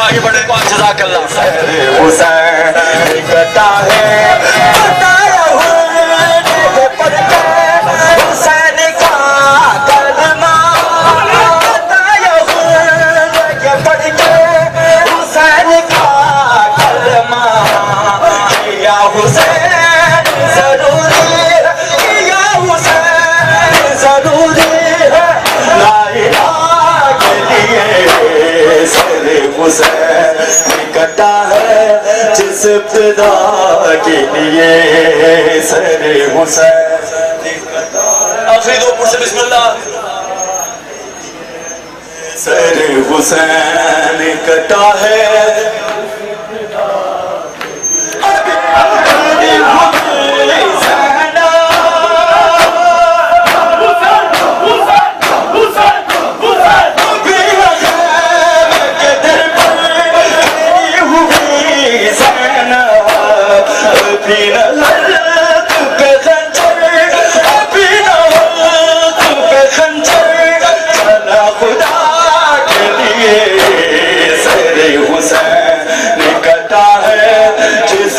आगे बढ़े। जज़ाकल्लाह। हुसैन कटा है बताया पढ़ के हुसैन का कलमा बताया पढ़ के हुसैन का कलमा किया हुसैन जरूरी किया हुसैन जरूरी है ला इलाहा के लिए सरे हुसैन कटा है जिस इब्तिदा के लिए सरे हुसैन आखिरी दो पुर से बिस्मिल्लाह। सरे हुसैन कटा है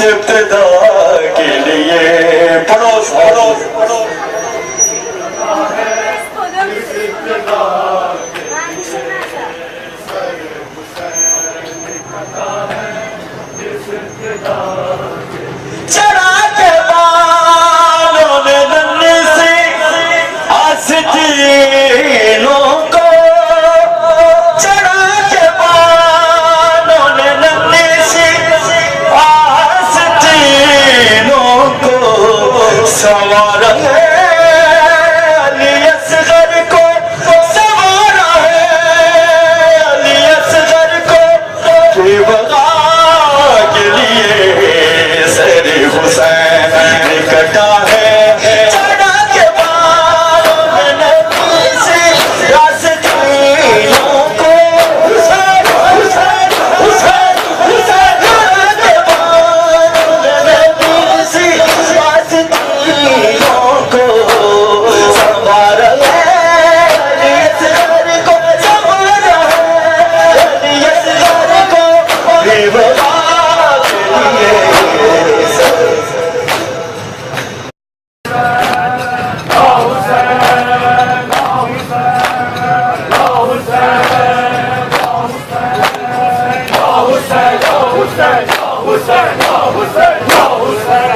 इब्तिदा के लिए पड़ोस पड़ोस पड़ोस चढ़ा के बालों में नन्हे से आस्तीनों को चढ़ा के बालों में नन्हे से सवार है अली असगर को सवारा है अली असगर को बेवफा के लिए सरे हुसैन कटा है चढ़ा के बालों में नबी से आस्तीनों को हुसैन हुसैन हुसैन हुसैन चढ़ा के बालों में नबी से को संवार है अली असगर को संवार है अली असगर को बेवफा के लिए Hussein